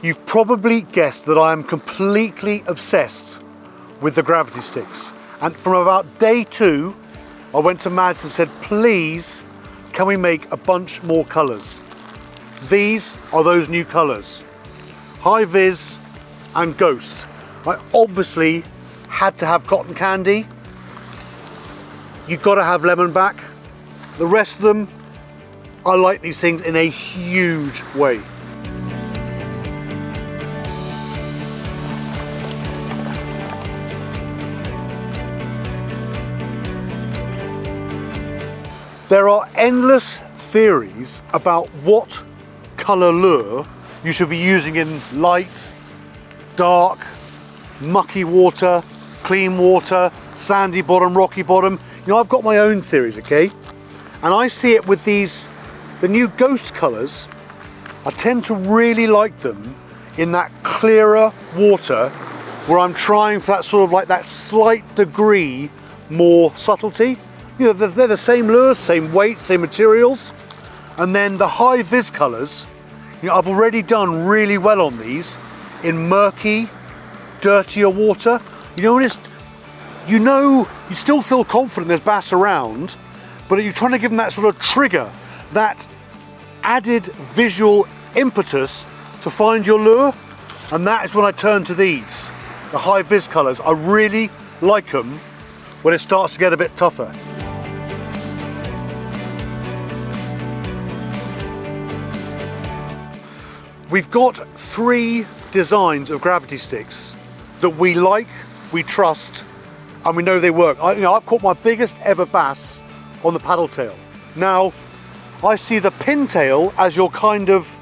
You've probably guessed that I am completely obsessed with the gravity sticks. And from about day 2, I went to Mads and said, please, can we make a bunch more colours? These are those new colours. HIGHVIS and Ghost. I obviously had to have cotton candy. You've got to have lemonback. The rest of them, I like these things in a huge way. There are endless theories about what colour lure you should be using in light, dark, mucky water, clean water, sandy bottom, rocky bottom. You know, I've got my own theories, okay? And I see it with these, the new Ghost colours. I tend to really like them in that clearer water where I'm trying for that sort of like that slight degree more subtlety. You know, they're the same lures, same weight, same materials. And then the HIGHVIS colours, you know, I've already done really well on these in murky, dirtier water. You know, you still feel confident there's bass around, but you're trying to give them that sort of trigger, that added visual impetus to find your lure. And that is when I turn to these, the HIGHVIS colours. I really like them when it starts to get a bit tougher. We've got 3 designs of gravity sticks that we like, we trust, and we know they work. I've caught my biggest ever bass on the paddle tail. Now, I see the pintail as your kind of,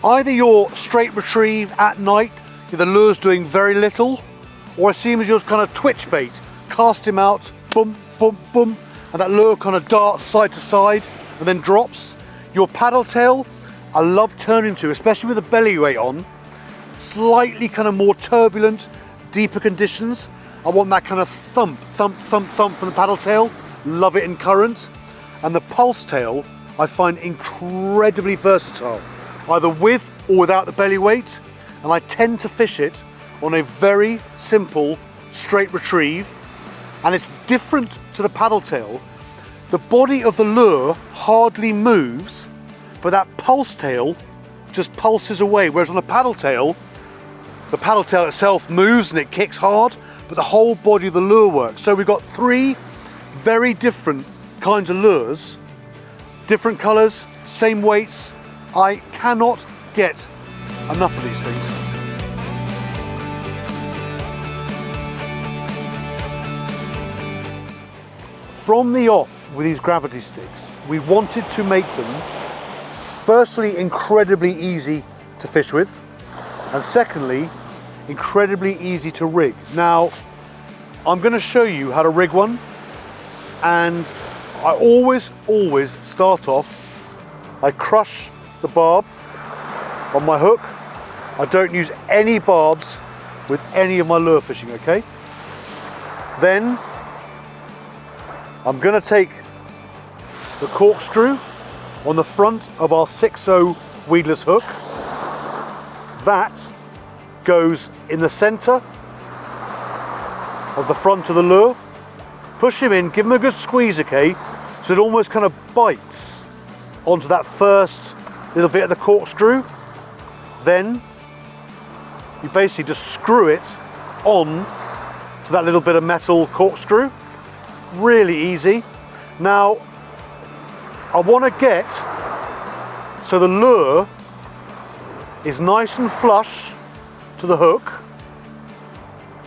either your straight retrieve at night, the lure's doing very little, or I see him as your kind of twitch bait. Cast him out, boom, boom, boom, and that lure kind of darts side to side and then drops. Your paddle tail, I love turning to, especially with the belly weight on, slightly kind of more turbulent, deeper conditions. I want that kind of thump, thump, thump, thump from the paddle tail. Love it in current. And the pulse tail, I find incredibly versatile, either with or without the belly weight. And I tend to fish it on a very simple, straight retrieve. And it's different to the paddle tail. The body of the lure hardly moves, but that pulse tail just pulses away. Whereas on the paddle tail itself moves and it kicks hard, but the whole body of the lure works. So we've got 3 very different kinds of lures, different colours, same weights. I cannot get enough of these things. From the off with these gravity sticks, we wanted to make them firstly incredibly easy to fish with, and secondly incredibly easy to rig. Now I'm going to show you how to rig one, and I always start off, I crush the barb on my hook. I don't use any barbs with any of my lure fishing, okay? Then I'm going to take the corkscrew on the front of our 6.0 Weedless hook. That goes in the center of the front of the lure. Push him in, give him a good squeeze, okay? So it almost kind of bites onto that first little bit of the corkscrew. Then you basically just screw it on to that little bit of metal corkscrew. Really easy. Now, I want to get so the lure is nice and flush to the hook,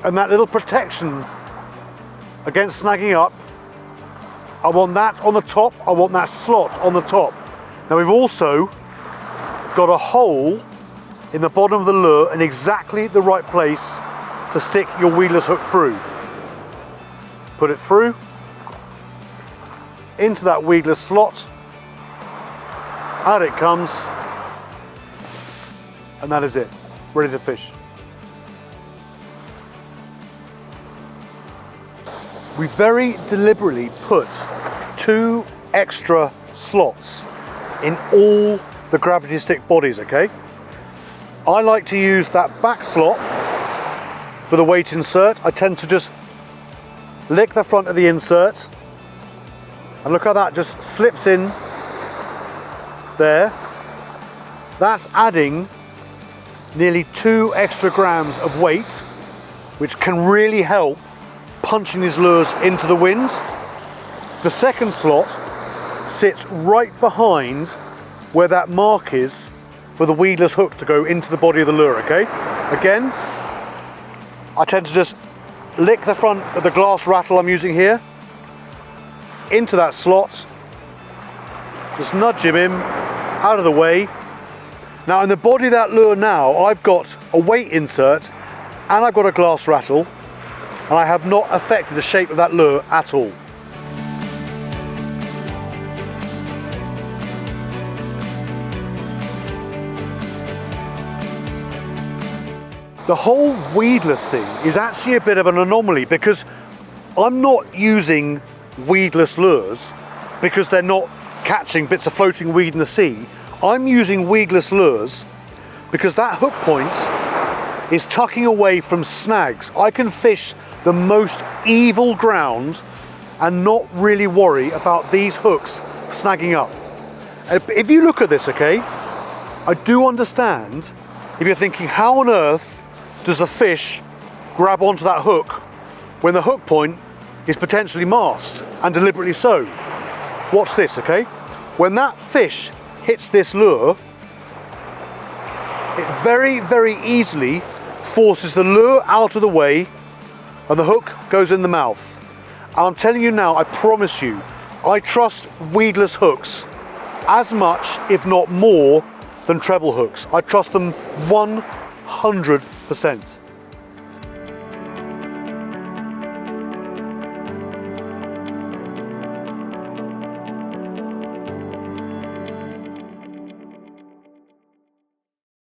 and that little protection against snagging up, I want that on the top, I want that slot on the top. Now we've also got a hole in the bottom of the lure in exactly the right place to stick your Weedless hook through. Put it through, into that Weedless slot, out it comes, and that is it, ready to fish. We very deliberately put 2 extra slots in all the gravity stick bodies, okay? I like to use that back slot for the weight insert. I tend to just lick the front of the insert, and look how that just slips in there. That's adding nearly 2 extra grams of weight, which can really help punching these lures into the wind. The second slot sits right behind where that mark is for the weedless hook to go into the body of the lure, okay? Again, I tend to just lick the front of the glass rattle I'm using here into that slot, just nudge him in, out of the way. Now in the body of that lure now, I've got a weight insert and I've got a glass rattle, and I have not affected the shape of that lure at all. The whole weedless thing is actually a bit of an anomaly, because I'm not using weedless lures because they're not catching bits of floating weed in the sea. I'm using weedless lures because that hook point is tucking away from snags. I can fish the most evil ground and not really worry about these hooks snagging up. If you look at this, okay, I do understand if you're thinking, how on earth does the fish grab onto that hook when the hook point is potentially masked, and deliberately so? Watch this, okay? When that fish hits this lure, it very, very easily forces the lure out of the way and the hook goes in the mouth. And I'm telling you now, I promise you, I trust weedless hooks as much, if not more, than treble hooks. I trust them 100%.